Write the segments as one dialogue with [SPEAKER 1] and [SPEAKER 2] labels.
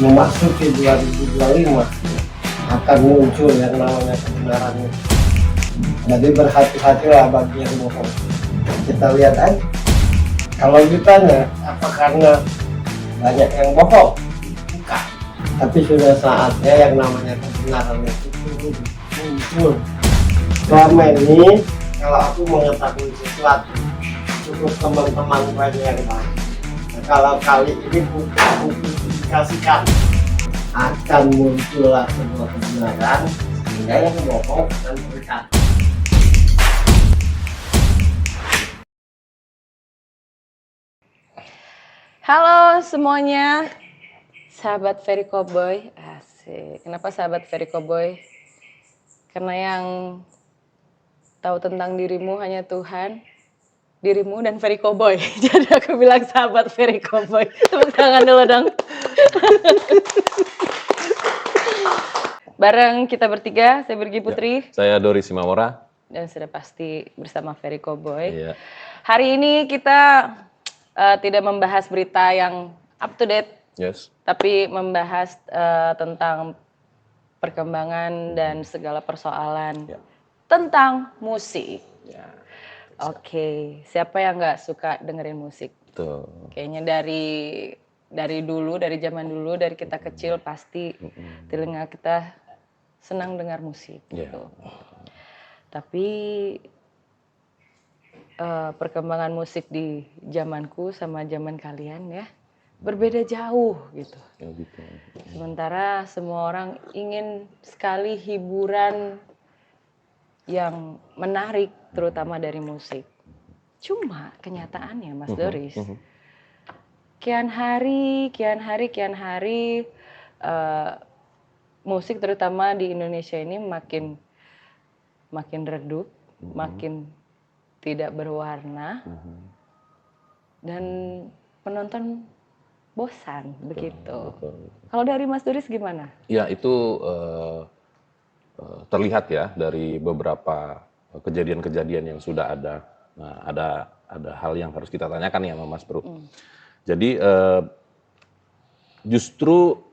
[SPEAKER 1] memasuki 2025 akan muncul yang namanya kebenarannya. Jadi berhati-hatilah bagi yang bohong. Kita lihat aja. Kalau ditanya apa karena banyak yang bohong? Bukan. Tapi sudah saatnya yang namanya kebenaran itu turun muncul. Selama ini kalau aku mengetahui sesuatu cukup teman-teman banyak yang tahu. Nah, kalau kali ini publikasikan akan muncullah sebuah kebenaran sehingga yang bohong akan terlihat.
[SPEAKER 2] Halo semuanya, sahabat Ferry Cowboy. Asik. Kenapa sahabat Ferry Cowboy? Karena yang tahu tentang dirimu hanya Tuhan, dirimu dan Ferry Cowboy. Jadi aku bilang sahabat Ferry Cowboy. Tepuk tangan dulu dong. Bareng kita bertiga, saya Birgi Putri.
[SPEAKER 3] Ya, saya Dori Simamora.
[SPEAKER 2] Dan sudah pasti bersama Ferry Cowboy.
[SPEAKER 3] Iya.
[SPEAKER 2] Hari ini kita tidak membahas berita yang up to date,
[SPEAKER 3] Yes.
[SPEAKER 2] tapi membahas tentang perkembangan dan segala persoalan tentang musik.
[SPEAKER 3] Ya.
[SPEAKER 2] Oke, siapa yang nggak suka dengerin musik?
[SPEAKER 3] Tuh.
[SPEAKER 2] Kayaknya dari dulu, dari zaman dulu, dari kita kecil pasti telinga kita senang dengar musik. Gitu. Tapi perkembangan musik di zamanku sama zaman kalian ya berbeda jauh gitu.
[SPEAKER 3] Ya, gitu.
[SPEAKER 2] Sementara semua orang ingin sekali hiburan yang menarik terutama dari musik. Cuma kenyataannya Mas Doris, kian hari musik terutama di Indonesia ini makin redup, makin tidak berwarna, dan penonton bosan begitu. Kalau dari Mas Doris gimana?
[SPEAKER 3] Ya, itu terlihat ya dari beberapa kejadian-kejadian yang sudah ada. Nah, ada hal yang harus kita tanyakan ya sama Mas Bro. Jadi justru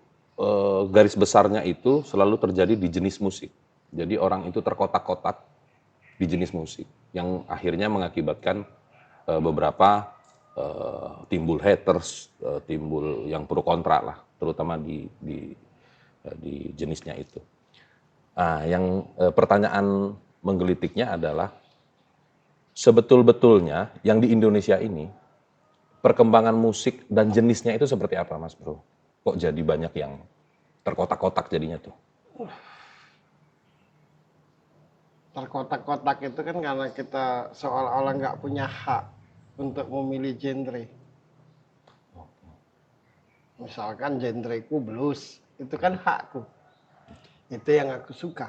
[SPEAKER 3] garis besarnya itu selalu terjadi di jenis musik. Jadi orang itu terkotak-kotak di jenis musik yang akhirnya mengakibatkan beberapa timbul haters, timbul yang pro kontra lah, terutama di jenisnya itu. Nah, yang pertanyaan menggelitiknya adalah sebetul-betulnya yang di Indonesia ini perkembangan musik dan jenisnya itu seperti apa, Mas Bro? Kok jadi banyak yang terkotak-kotak jadinya tuh?
[SPEAKER 1] Terkotak-kotak itu kan karena kita seolah-olah nggak punya hak untuk memilih genre. Misalkan genreku blues, itu kan hakku. Itu yang aku suka.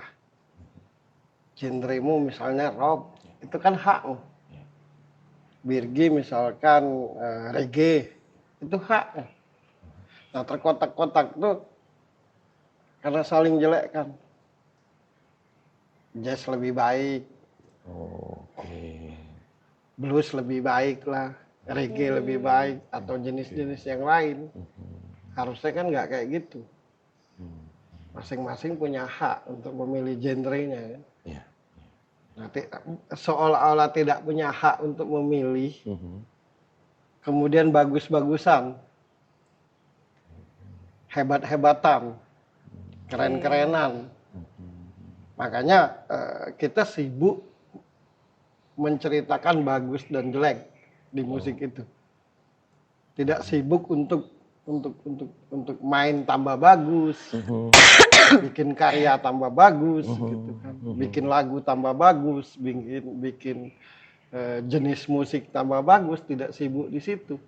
[SPEAKER 1] Genremu misalnya rock, itu kan hakmu. Birgi misalkan reggae, itu hakmu. Nah terkotak-kotak tuh karena saling jelekkan. Jazz lebih baik, blues lebih baik lah, reggae lebih baik, atau jenis-jenis yang lain. Harusnya kan nggak kayak gitu. Masing-masing punya hak untuk memilih genrenya. Kan? Nanti seolah-olah tidak punya hak untuk memilih, kemudian bagus-bagusan, hebat-hebatan, keren-kerenan. Makanya kita sibuk menceritakan bagus dan jelek di musik itu. Tidak sibuk untuk main tambah bagus, bikin karya tambah bagus, gitu kan. Bikin lagu tambah bagus, bikin jenis musik tambah bagus. Tidak sibuk di situ.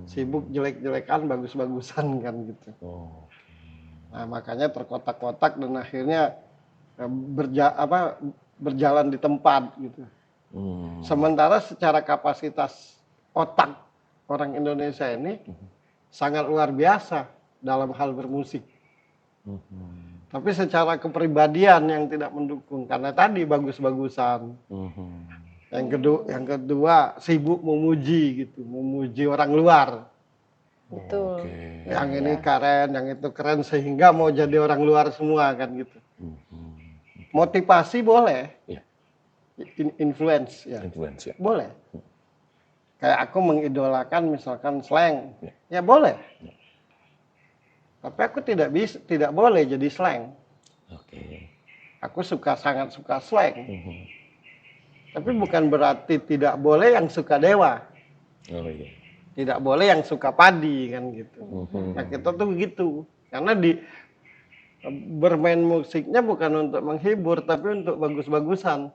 [SPEAKER 1] Sibuk jelek-jelekan, bagus-bagusan kan gitu. Nah makanya terkotak-kotak dan akhirnya berjalan di tempat gitu. Sementara secara kapasitas otak orang Indonesia ini sangat luar biasa dalam hal bermusik. Tapi secara kepribadian yang tidak mendukung karena tadi bagus-bagusan. Yang kedua sibuk memuji gitu, memuji orang luar.
[SPEAKER 2] Betul.
[SPEAKER 3] Oke.
[SPEAKER 1] Yang
[SPEAKER 2] Iya,
[SPEAKER 1] ini
[SPEAKER 2] iya.
[SPEAKER 1] keren, yang itu keren, sehingga mau jadi orang luar semua kan gitu.
[SPEAKER 3] Mhm.
[SPEAKER 1] Motivasi boleh,
[SPEAKER 3] Iya,
[SPEAKER 1] influence ya,
[SPEAKER 3] influence ya.
[SPEAKER 1] boleh. Kayak aku mengidolakan misalkan slang,
[SPEAKER 3] Ya.
[SPEAKER 1] ya boleh. Tapi aku tidak boleh jadi slang.
[SPEAKER 3] Oke.
[SPEAKER 1] Aku sangat suka slang.
[SPEAKER 3] Mhm.
[SPEAKER 1] Tapi bukan berarti tidak boleh yang suka Dewa.
[SPEAKER 3] Oh iya.
[SPEAKER 1] Tidak boleh yang suka padi kan gitu.
[SPEAKER 3] Mhm.
[SPEAKER 1] Nah kita tuh begitu. Karena bermain musiknya bukan untuk menghibur, tapi untuk bagus-bagusan.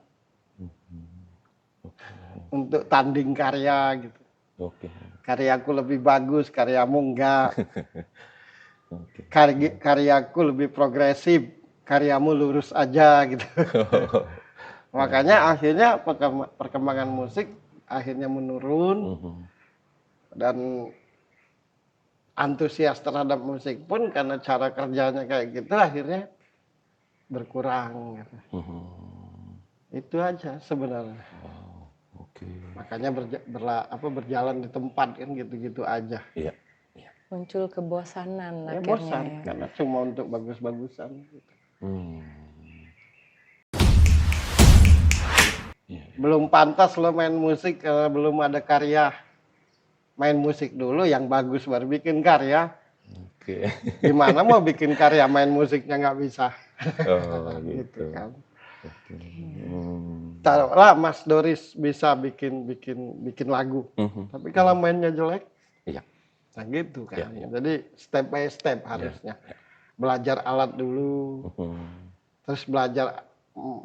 [SPEAKER 1] Untuk tanding karya gitu.
[SPEAKER 3] Oke.
[SPEAKER 1] Karyaku lebih bagus, karyamu enggak.
[SPEAKER 3] Oke.
[SPEAKER 1] Karyaku lebih progresif, karyamu lurus aja gitu. Makanya akhirnya perkembangan musik akhirnya menurun,
[SPEAKER 3] Mhm.
[SPEAKER 1] dan antusias terhadap musik pun karena cara kerjanya kayak gitu akhirnya berkurang gitu.
[SPEAKER 3] Mhm.
[SPEAKER 1] Itu aja sebenarnya.
[SPEAKER 3] Oke.
[SPEAKER 1] Makanya berjalan di tempat kan gitu-gitu aja.
[SPEAKER 3] Iya. Iya.
[SPEAKER 2] Muncul kebosanan
[SPEAKER 1] Ya
[SPEAKER 2] akhirnya
[SPEAKER 1] bosan
[SPEAKER 2] ya.
[SPEAKER 1] karena cuma untuk bagus-bagusan gitu.
[SPEAKER 3] Hmm. Iya.
[SPEAKER 1] Belum pantas lo main musik kalau belum ada karya. Main musik dulu yang bagus baru bikin karya.
[SPEAKER 3] Oke.
[SPEAKER 1] Gimana mau bikin karya main musiknya nggak bisa.
[SPEAKER 3] Oh
[SPEAKER 1] Gitu
[SPEAKER 3] gitu.
[SPEAKER 1] kan.
[SPEAKER 3] Oke. Hmm.
[SPEAKER 1] Taruhlah Mas Doris bisa bikin lagu.
[SPEAKER 3] Mhm.
[SPEAKER 1] Tapi kalau mainnya jelek,
[SPEAKER 3] Iya.
[SPEAKER 1] nah gitu kan.
[SPEAKER 3] Iya, iya.
[SPEAKER 1] Jadi step by step harusnya. Belajar alat dulu,
[SPEAKER 3] Mhm.
[SPEAKER 1] terus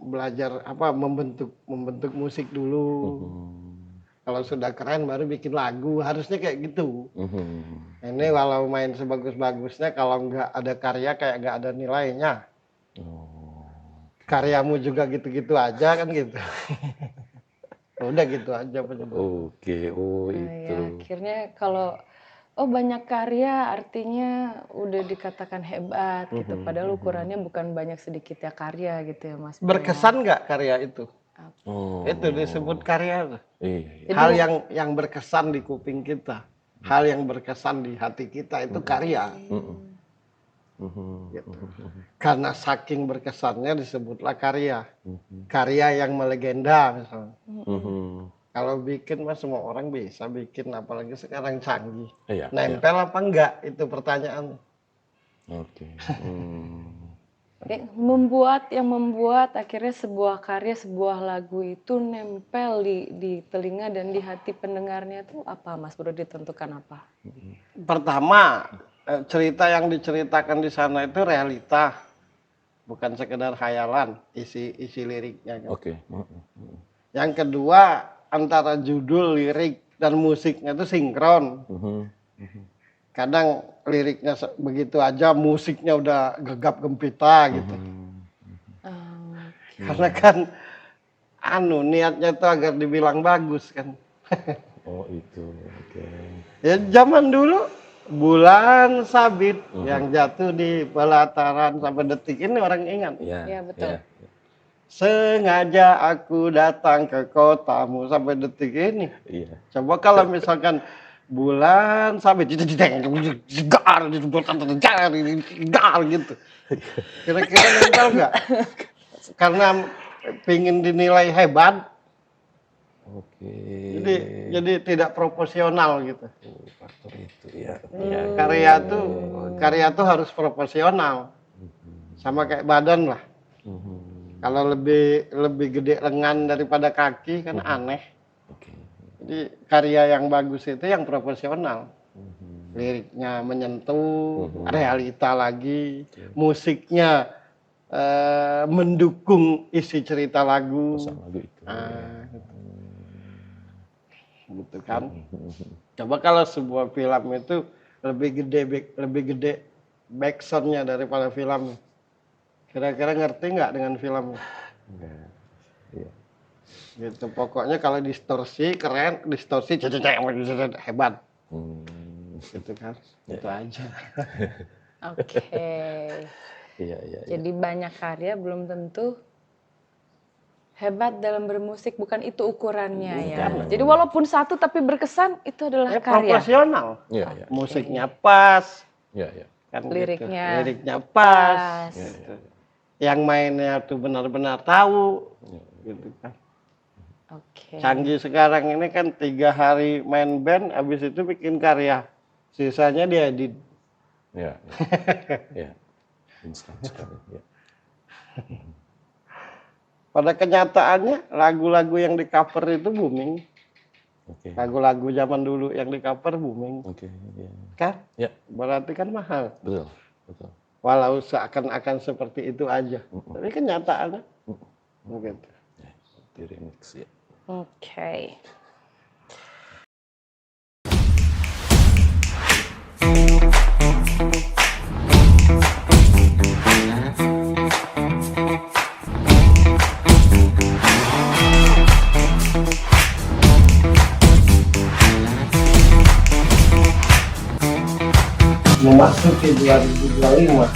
[SPEAKER 1] belajar apa membentuk musik dulu.
[SPEAKER 3] Mhm.
[SPEAKER 1] Kalau sudah keren baru bikin lagu, harusnya kayak gitu.
[SPEAKER 3] Mhm.
[SPEAKER 1] Ini walau main sebagus-bagusnya kalau nggak ada karya kayak nggak ada nilainya.
[SPEAKER 3] Oh.
[SPEAKER 1] Karyamu juga gitu-gitu aja kan gitu. Udah gitu aja penyebab.
[SPEAKER 3] Oke. Oh
[SPEAKER 2] Nah,
[SPEAKER 3] itu.
[SPEAKER 2] ya, akhirnya kalau banyak karya artinya udah dikatakan hebat gitu. Padahal ukurannya bukan banyak sedikit ya karya gitu ya Mas. Bro, ya.
[SPEAKER 1] Berkesan nggak karya itu?
[SPEAKER 3] Oh.
[SPEAKER 1] Itu disebut karya tuh.
[SPEAKER 3] Iya.
[SPEAKER 2] Jadi
[SPEAKER 1] Hal yang berkesan di kuping kita, hal yang berkesan di hati kita itu karya.
[SPEAKER 3] Mhm. Mhm.
[SPEAKER 1] Gitu. Karena saking berkesannya disebutlah karya.
[SPEAKER 3] Mhm.
[SPEAKER 1] Karya yang melegenda misalnya.
[SPEAKER 3] Mhm.
[SPEAKER 1] Kalau bikin mah semua orang bisa bikin, apalagi sekarang canggih.
[SPEAKER 3] Iya. Iya.
[SPEAKER 1] Nempel apa enggak itu pertanyaan.
[SPEAKER 3] Oke. Hmm.
[SPEAKER 2] yang membuat akhirnya sebuah karya, sebuah lagu itu nempel di telinga dan di hati pendengarnya tuh apa Mas Bro, ditentukan apa?
[SPEAKER 1] Pertama, cerita yang diceritakan di sana itu realita, bukan sekedar khayalan isi liriknya.
[SPEAKER 3] Oke.
[SPEAKER 1] Yang kedua, antara judul, lirik, dan musiknya itu sinkron.
[SPEAKER 3] Mhm.
[SPEAKER 1] Kadang liriknya begitu aja, musiknya udah gegap gempita gitu. Karena kan niatnya itu agar dibilang bagus kan.
[SPEAKER 3] Oh itu. Oke.
[SPEAKER 1] Ya zaman dulu bulan sabit yang jatuh di pelataran sampai detik ini orang ingat.
[SPEAKER 3] Iya.
[SPEAKER 2] Iya, betul.
[SPEAKER 3] Iya.
[SPEAKER 1] Sengaja aku datang ke kotamu sampai detik ini.
[SPEAKER 3] Iya.
[SPEAKER 1] Coba kalau misalkan bulan sabit gar gitu. Kira-kira nempel nggak? Karena pingin dinilai hebat,
[SPEAKER 3] Oke.
[SPEAKER 1] jadi tidak proporsional gitu.
[SPEAKER 3] Faktor itu ya. Iya.
[SPEAKER 1] Karya tuh harus proporsional. Sama kayak badan lah. Kalau lebih gede lengan daripada kaki kan aneh.
[SPEAKER 3] Oke.
[SPEAKER 1] Jadi karya yang bagus itu yang proporsional. Liriknya menyentuh, realita lagi, musiknya mendukung isi cerita lagu.
[SPEAKER 3] Pasang lagu itu.
[SPEAKER 1] Gitu kan. Coba kalau sebuah film itu lebih gede backsoundnya daripada film. Kira-kira ngerti nggak dengan film?
[SPEAKER 3] Enggak. Iya.
[SPEAKER 1] Gitu. Pokoknya kalau distorsi keren, distorsi hebat. Gitu kan. Itu aja.
[SPEAKER 2] Oke.
[SPEAKER 3] Iya, iya.
[SPEAKER 2] Jadi banyak karya belum tentu hebat dalam bermusik, bukan itu ukurannya ya.
[SPEAKER 1] Bukan.
[SPEAKER 2] Jadi walaupun satu tapi berkesan, itu adalah karya.
[SPEAKER 1] Profesional.
[SPEAKER 3] Iya, iya.
[SPEAKER 1] Musiknya pas,
[SPEAKER 3] Iya, iya.
[SPEAKER 1] kan
[SPEAKER 2] Liriknya
[SPEAKER 1] gitu. Liriknya pas.
[SPEAKER 2] pas.
[SPEAKER 3] Iya, iya.
[SPEAKER 1] Yang mainnya tuh benar-benar tahu, gitu kan.
[SPEAKER 2] Oke.
[SPEAKER 1] Canggih sekarang ini kan 3 hari main band, habis itu bikin karya, sisanya diedit.
[SPEAKER 3] Iya, iya. Iya. Instan sekali. Iya.
[SPEAKER 1] Pada kenyataannya lagu-lagu yang di cover itu booming,
[SPEAKER 3] Oke.
[SPEAKER 1] lagu-lagu zaman dulu yang di cover booming,
[SPEAKER 3] Oke. Iya.
[SPEAKER 1] kan?
[SPEAKER 3] Ya,
[SPEAKER 1] Berarti kan mahal.
[SPEAKER 3] betul. Betul.
[SPEAKER 1] Walau seakan-akan seperti itu aja, tapi kenyataannya begitu.
[SPEAKER 3] Ya, di remix ya.
[SPEAKER 2] Oke.
[SPEAKER 1] Memasuki 2025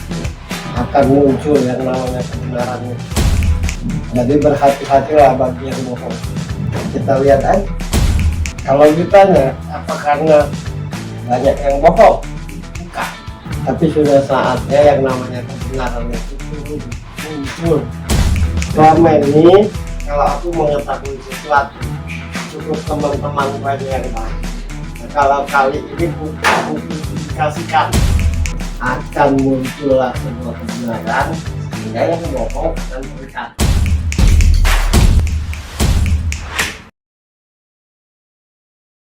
[SPEAKER 1] akan muncul yang namanya kebenarannya. Jadi berhati-hatilah bagi yang bohong. Kita lihat aja. Kalau ditanya apa karena banyak yang bohong? Bukan. Tapi sudah saatnya yang namanya kebenaran itu muncul. Selama ini kalau aku mengetahui sesuatu cukup teman-teman banyak yang tahu. Nah, kalau kali ini publikasikan akan muncullah sebuah kebenaran sehingga yang bohong akan terlihat.